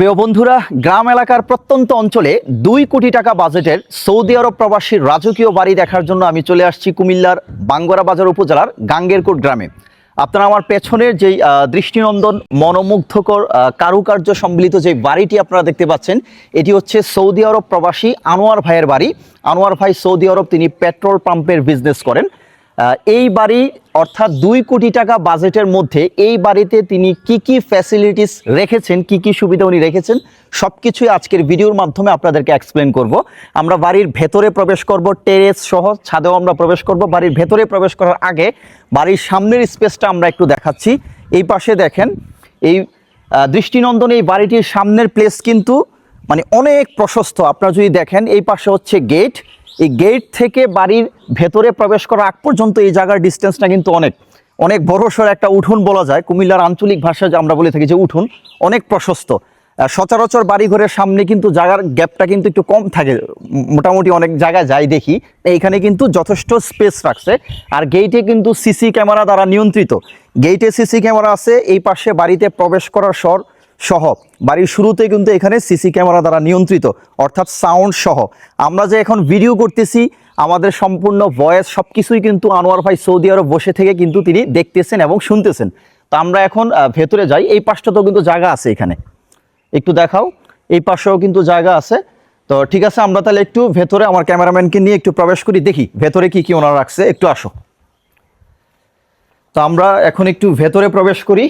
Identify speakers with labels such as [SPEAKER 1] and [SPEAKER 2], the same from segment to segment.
[SPEAKER 1] প্রিয় বন্ধুরা, গ্রাম এলাকার প্রত্যন্ত অঞ্চলে 2 কোটি টাকা বাজেটের সৌদি আরব প্রবাসীর রাজকীয় বাড়ি দেখার জন্য আমি চলে আসছি কুমিল্লার বাঙ্গরা বাজার উপজেলার গাঙ্গেরকোট গ্রামে। আপনারা আমার পেছনের যেই দৃষ্টিনন্দন মনোমুগ্ধকর কারুকার্য সম্মিলিত যে বাড়িটি আপনারা দেখতে পাচ্ছেন, এটি হচ্ছে সৌদি আরব প্রবাসী আনোয়ার ভাইয়ের বাড়ি। আনোয়ার ভাই সৌদি আরব তিনি পেট্রোল পাম্পের বিজনেস করেন। এই বাড়ি অর্থাৎ 2 কোটি টাকা বাজেটের মধ্যে এই বাড়িতে তিনি কি কি ফ্যাসিলিটিস রেখেছেন, কি কি সুবিধা উনি রেখেছেন, সব কিছুই আজকের ভিডিওর মাধ্যমে আপনাদেরকে এক্সপ্লেন করব। আমরা বাড়ির ভেতরে প্রবেশ করব, টেরেস সহ ছাদেও আমরা প্রবেশ করব। বাড়ির ভেতরে প্রবেশ করার আগে বাড়ির সামনের স্পেসটা আমরা একটু দেখাচ্ছি। এই পাশে দেখেন, এই দৃষ্টিনন্দন এই বাড়িটির সামনের প্লেস কিন্তু মানে অনেক প্রশস্ত। আপনারা যদি দেখেন, এই পাশে হচ্ছে গেট। এই গেট থেকে বাড়ির ভেতরে প্রবেশ করার আগ পর্যন্ত এই জায়গার ডিস্টেন্সটা কিন্তু অনেক অনেক বড়সড় একটা উঠোন বলা যায়। কুমিল্লার আঞ্চলিক ভাষায় আমরা বলে থাকি যে উঠোন, অনেক প্রশস্ত। সচরাচর বাড়িঘরের সামনে কিন্তু জায়গার গ্যাপটা কিন্তু একটু কম থাকে, মোটামুটি অনেক জায়গায় যাই দেখি। এইখানে কিন্তু যথেষ্ট স্পেস রাখছে। আর গেটে কিন্তু সিসি ক্যামেরা দ্বারা নিয়ন্ত্রিত। গেটে সিসি ক্যামেরা আছে। এই পাশে বাড়িতে প্রবেশ করার সহ বাড়ির শুরুতে কিন্তু এখানে সিসি ক্যামেরা দ্বারা নিয়ন্ত্রিত, অর্থাৎ সাউন্ড সহ। আমরা যে এখন ভিডিও করতেছি, আমাদের সম্পূর্ণ ভয়েস সব কিছুই কিন্তু আনোয়ার ভাই সৌদি আরব বসে থেকে কিন্তু তিনি দেখতেছেন এবং শুনতেছেন। তো আমরা এখন ভেতরে যাই। এই পাশটাতেও কিন্তু জায়গা আছে, এখানে একটু দেখাও। এই পাশেও কিন্তু জায়গা আছে। তো ঠিক আছে, আমরা তাহলে একটু ভেতরে আমার ক্যামেরাম্যানকে নিয়ে একটু প্রবেশ করি, দেখি ভেতরে কি কি ওনারা রাখছে। একটু আসো। তো আমরা এখন একটু ভেতরে প্রবেশ করি।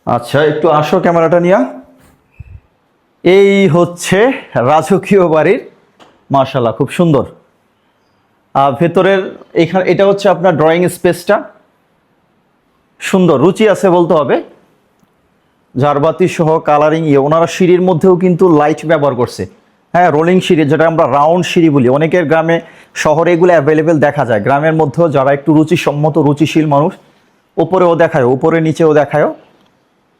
[SPEAKER 1] আচ্ছা, একটু আসো ক্যামেরাটা নিয়ে। এই হচ্ছে রাজকীয় বাড়ির, মাশাআল্লাহ খুব সুন্দর। ভেতরের এখানে এটা হচ্ছে আপনার ড্রয়িং স্পেসটা, সুন্দর রুচি আছে বলতে হবে। ঝাড়বাতি সহ কালারিং ওনারা সিঁড়ির মধ্যেও কিন্তু লাইট ব্যবহার করছে। হ্যাঁ, রোলিং সিঁড়ি, যেটা আমরা রাউন্ড সিঁড়ি বলি। অনেকের গ্রামে শহরে এগুলো অ্যাভেলেবেল দেখা যায়। গ্রামের মধ্যেও যারা একটু রুচিসম্মত রুচিশীল মানুষ, উপরেও দেখায়, উপরে নিচেও দেখায়,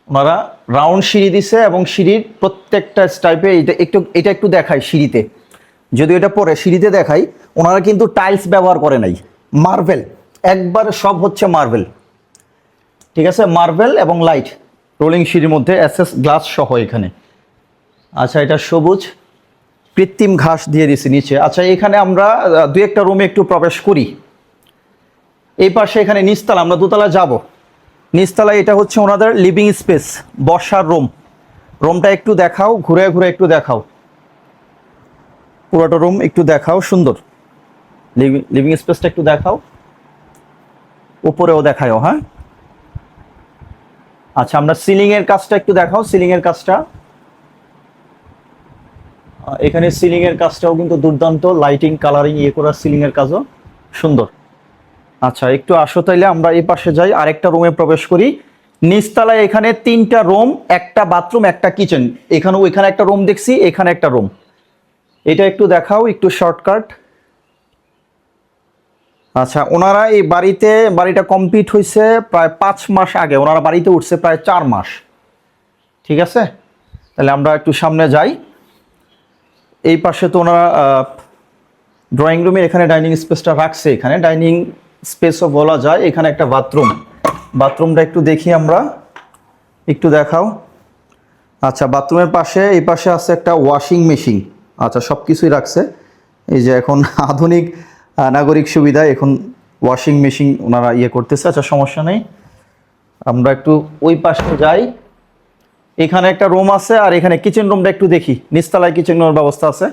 [SPEAKER 1] ওনারা রাউন্ড সিঁড়ি দিছে। এবং সিঁড়ির প্রত্যেকটা স্টাইপে এটা একটু দেখায় সিঁড়িতে, যদি এটা পরে সিঁড়িতে দেখাই, ওনারা কিন্তু টাইলস ব্যবহার করে নাই, মার্বেল একবার সব হচ্ছে মার্বেল। ঠিক আছে, মার্বেল এবং লাইট রোলিং সিঁড়ির মধ্যে এসএস গ্লাস সহ এখানে। আচ্ছা, এটা সবুজ কৃত্রিম ঘাস দিয়ে দিছি নিচে। আচ্ছা, এখানে আমরা 2-1টা রুমে একটু প্রবেশ করি। এই পাশে এখানে নিচতলা, আমরা দোতলা যাব। নিচতলায় এটা হচ্ছে ওনাদের লিভিং স্পেস, বসার রুম। রুমটা একটু দেখাও, ঘুরে ঘুরে একটু দেখাও, পুরোটা রুম একটু দেখাও। সুন্দর লিভিং স্পেসটা একটু দেখাও, উপরেও দেখাও। হ্যাঁ, আচ্ছা, আমরা সিলিং এর কাজটা একটু দেখাও। সিলিং এর কাজটা, এখানে সিলিং এর কাজটাও কিন্তু দুর্দান্ত, লাইটিং কালারিং করা সিলিং এর কাজও সুন্দর। আচ্ছা, একটু আসো তাইলে আমরা এই পাশে যাই, আরেকটা রুমে প্রবেশ করি। নিচতলায় এখানে 3টা রুম, একটা বাথরুম, একটা কিচেন। ওইখানে একটা রুম দেখছি, এখানে একটা রুম। এটা একটু দেখাও, একটু শর্টকাট। আচ্ছা, ওনারা এই বাড়িটা কমপ্লিট হয়েছে প্রায় 5 মাস আগে। ওনারা বাড়িতে উঠছে প্রায় 4 মাস। ঠিক আছে, তাহলে আমরা একটু সামনে যাই। এই পাশে তো ওনারা ড্রয়িং রুমে এখানে ডাইনিং স্পেসটা রাখছে, এখানে ডাইনিং স্পেসও বলা যায়। এখানে একটা বাথরুমটা একটু দেখি আমরা, একটু দেখাও। আচ্ছা, বাথরুমের পাশে এই পাশে আছে একটা ওয়াশিং মেশিন। আচ্ছা, সব কিছুই রাখছে। এই যে এখন আধুনিক নাগরিক সুবিধা, এখন ওয়াশিং মেশিন ওনারা করতেছে। আচ্ছা, সমস্যা নেই, আমরা একটু ওই পাশে যাই। এখানে একটা রুম আছে, আর এখানে কিচেন রুমটা একটু দেখি। নিচতলায় কিচেন রুমের ব্যবস্থা আছে।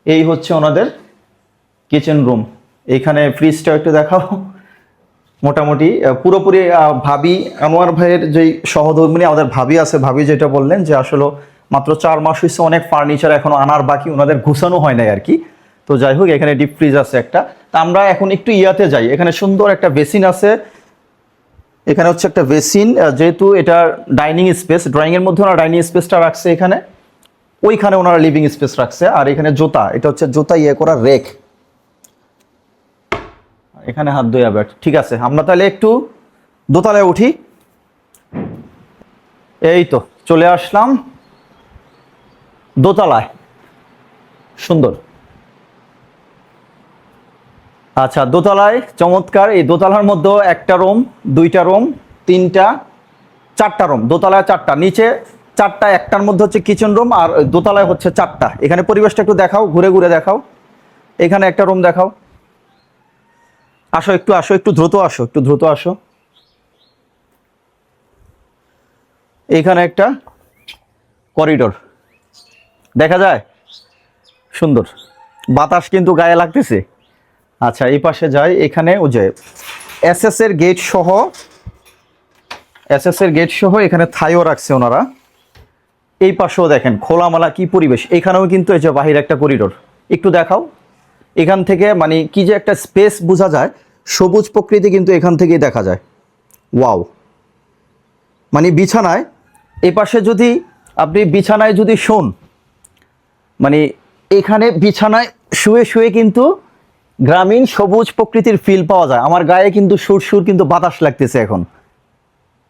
[SPEAKER 1] এই হচ্ছে ওনাদের কিচেন রুম। এখানে ফ্রিজটা একটু দেখাও। মোটামুটি পুরোপুরি ভাবি আনোয়ার ভাইয়ের যেই সহধর্মিনী আমাদের ভাবি আছে, ভাবি যেটা বললেন যে আসলে মাত্র 4 মাস হয়েছে, অনেক ফার্নিচার এখনো আনার বাকি, ওনাদের গুছানো হয় নাই আর কি। তো যাই হোক, এখানে ডিপ ফ্রিজ আছে একটা। তা আমরা এখন একটু যাই। এখানে সুন্দর একটা বেসিন আছে। এখানে হচ্ছে একটা বেসিন, যেহেতু এটা ডাইনিং স্পেস, ড্রয়িং এর মধ্যে ওনারা ডাইনিং স্পেসটা রাখছে এখানে। ওইখানে ওনারা লিভিং স্পেস রাখছে। আর এখানে জুতা, এটা হচ্ছে জুতা করা রেক, এখানে হাত ধোয়া ব্যাট। ঠিক আছে, আমরা তাহলে একটু দোতলায় উঠি। এই তো চলে আসলাম দোতলায়, সুন্দর। আচ্ছা, দোতলায় চমৎকার। এই দোতলার মধ্যে একটা রুম, 2টা রুম, 3টা, 4টা রুম, দোতলায় 4টা, নিচে 4টা, একটার মধ্যে হচ্ছে কিচেন রুম, আর দোতলায় হচ্ছে 4টা। এখানে পরিবেশটা একটু দেখাও, ঘুরে ঘুরে দেখাও। এখানে একটা রুম দেখাও। আসো একটু, আসো একটু দ্রুত আসো, একটু দ্রুত আসো। এইখানে একটা করিডোর দেখা যায়, সুন্দর বাতাস কিন্তু গায়ে লাগতেছে। আচ্ছা, এই পাশে যাই। এখানে ও যে এসএস এর গেট সহ, এসএস এর গেট সহ এখানে থাইও রাখছে ওনারা। এই পাশেও দেখেন খোলামেলা কি পরিবেশ। এখানেও কিন্তু এই যে বাহির একটা করিডোর, একটু দেখাও। এখান থেকে মানে কি যে একটা স্পেস বোঝা যায়, সবুজ প্রকৃতি কিন্তু এখান থেকেই দেখা যায়। ওয়াও, মানে বিছানায় এই পাশে যদি আপনি বিছানায় যদি শোন, মানে এখানে বিছানায় শুয়ে শুয়ে কিন্তু গ্রামীণ সবুজ প্রকৃতির ফিল পাওয়া যায়। আমার গায়ে কিন্তু সুর সুর কিন্তু বাতাস লাগতেছে এখন।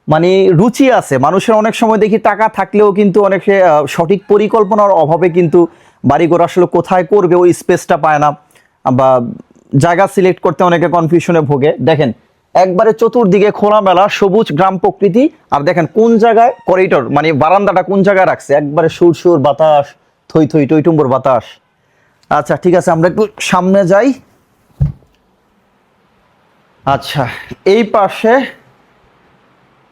[SPEAKER 1] মানে রুচি আছে মানুষের, অনেক সময় দেখি টাকা থাকলেও কিন্তু অনেকে সঠিক পরিকল্পনার অভাবে কিন্তু বাড়িঘর আসলে কোথায় করবে ওই স্পেসটা পায় না, বা জায়গা সিলেক্ট করতে অনেকে কনফিউশনে ভোগে। দেখেন একবারে চতুর্দিকে খোলামেলা সবুজ গ্রাম প্রকৃতি, আর দেখেন কোন জায়গায় করিডোর, মানে বারান্দাটা কোন জায়গায় রাখছে, একবারে সুর সুর বাতাস, থই থই টইটুম্বর বাতাস। আচ্ছা ঠিক আছে, আমরা একটু সামনে যাই। আচ্ছা, এই পাশে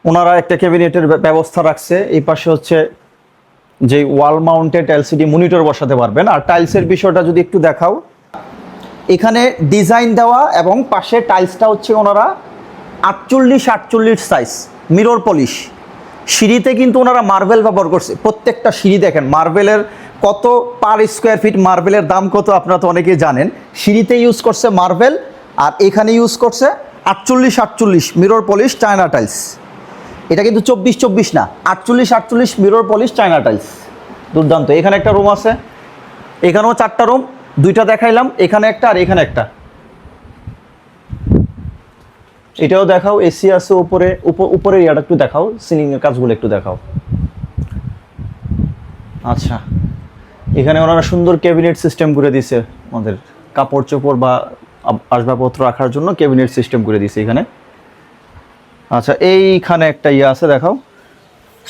[SPEAKER 1] ওনারা একটা ক্যাবিনেটের ব্যবস্থা রাখছে। এই পাশে হচ্ছে যে ওয়াল মাউন্টেড এলসিডি মনিটর বসাতে পারবেন। আর টাইলসের বিষয়টা যদি একটু দেখাও, এখানে ডিজাইন দেওয়া এবং পাশে টাইলসটা হচ্ছে ওনারা 48-48 সাইজ, মিরর পলিশ। সিঁড়িতে কিন্তু ওনারা মার্বেল ব্যবহার করছে, প্রত্যেকটা সিঁড়ি দেখেন মার্বেলের। কত পার স্কোয়ার ফিট মার্বেলের দাম কত আপনারা তো অনেকেই জানেন। সিঁড়িতে ইউজ করছে মার্বেল, আর এখানে ইউজ করছে 48-48 মিরর পলিশ চায়না টাইলস। এটা কিন্তু 24-24 না, 48-48 মিরর পলিশ চায়না টাইলস। দুর্দান্ত। এখানে একটা রুম আছে, এখানেও 4টা রুম, 2টা দেখাইলাম, এখানে একটা আর এখানে একটা। এটাও দেখাও, এসি আছে উপরে, উপরের ইয়াটা একটু দেখাও, সিলিং এর কাজগুলো একটু দেখাও। আচ্ছা, এখানে ওনারা সুন্দর ক্যাবিনেট সিস্টেম করে দিয়েছে, আমাদের কাপড় চোপড় বা আসবাবপত্র রাখার জন্য ক্যাবিনেট সিস্টেম করে দিয়েছে এখানে। আচ্ছা, এইখানে একটা ইয়ে আছে দেখাও।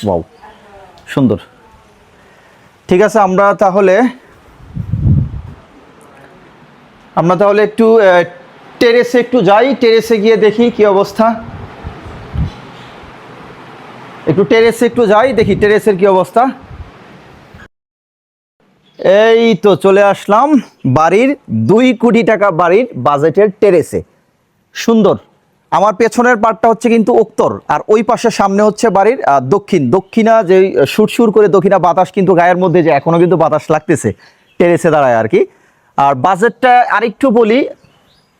[SPEAKER 1] ওয়াও, সুন্দর। ঠিক আছে, আমরা তাহলে একটু টেরেসে একটু যাই, টেরেসে গিয়ে দেখি কি অবস্থা। একটু টেরেসে একটু যাই, দেখি টেরেসের কি অবস্থা। এই তো চলে আসলাম বাড়ির 2 কোটি টাকা বাড়ির বাজেটের টেরেসে। সুন্দর। আমার পেছনের পার্টটা হচ্ছে কিন্তু উত্তর, আর ওই পাশের সামনে হচ্ছে বাড়ির দক্ষিণা, যে সুরসুর করে দক্ষিণা বাতাস কিন্তু গায়ের মধ্যে, যে এখনো কিন্তু বাতাস লাগতেছে টেরেসে দাঁড়ায় আর কি। আর বাজেটটা আরেকটু বলি,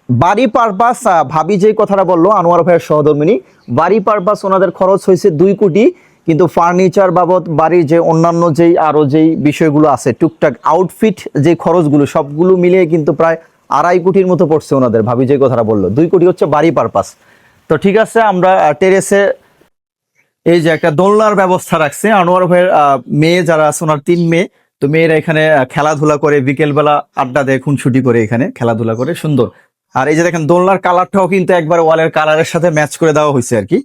[SPEAKER 1] বাড়ি পারপাস, ভাবি যেই কথাটা বললো আনোয়ার ভাইয়ের সহধর্মিনী, বাড়ি পারপাস ওনাদের খরচ হয়েছে 2 কোটি, কিন্তু ফার্নিচার বাবদ বাড়ির যে অন্যান্য যেই আরও যেই বিষয়গুলো আছে টুকটাক আউটফিট যে খরচগুলো সবগুলো মিলিয়ে কিন্তু প্রায় 2.5 কোটির মতো পড়ছে ওনাদের। ভাবি যে কথাটা বললো 2 কোটি হচ্ছে বাড়ি পারপাস। তো ঠিক আছে, আমরা টেরেসে এই যে একটা দোলনার ব্যবস্থা রাখছে। আনোয়ার ভাইয়ের মেয়ে যারা আছে, ওনার 3 মেয়ে, তো মেয়েরা এখানে খেলাধুলা করে, বিকেলবেলা আড্ডা দেয়, খুনসুটি করে, এখানে খেলাধুলা করে, সুন্দর। আর এই যে দেখেন দোলনার কালারটাও কিন্তু একবার ওয়ালের কালারের সাথে ম্যাচ করে দেওয়া হয়েছে আর কি।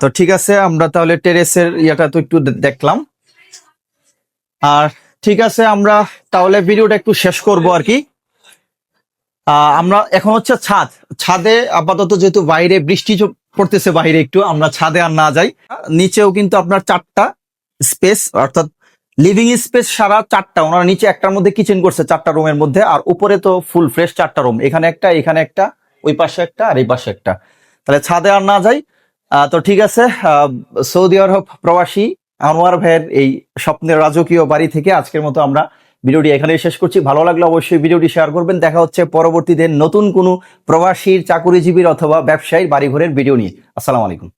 [SPEAKER 1] তো ঠিক আছে, আমরা তাহলে টেরেসের ইয়েটা তো একটু দেখলাম। আর ঠিক আছে, আমরা তাহলে ভিডিওটা একটু শেষ করব আর কি। আমরা এখন হচ্ছে ছাদে আপাতত, যেহেতু বাইরে বৃষ্টি পড়তেছে, বাইরে একটু আমরা ছাদে আর না যাই। নিচেও কিন্তু আপনার 4টা স্পেস, অর্থাৎ লিভিং স্পেস সারা 4টা। ওনারা নিচে একটার মধ্যে কিচেন করছে 4টা রুমের মধ্যে, আর উপরে তো ফুল ফ্রেশ 4টা রুম, এখানে একটা, এখানে একটা, ওই পাশে একটা, আর এই পাশে একটা। তাহলে ছাদে আর না যাই। তো ঠিক আছে, সৌদি আরব প্রবাসী আনোয়ার ভাইয়ের এই স্বপ্নের রাজকীয় বাড়ি থেকে আজকের মতো আমরা ভিডিওটি এখানেই শেষ করছি। ভালো লাগলে অবশ্যই ভিডিওটি শেয়ার করবেন। দেখা হচ্ছে পরবর্তীতে নতুন কোনো প্রবাসীর, চাকুরিজীবীর অথবা ব্যবসায়ীর বাড়িঘরের ভিডিও নিয়ে। আসসালামু আলাইকুম।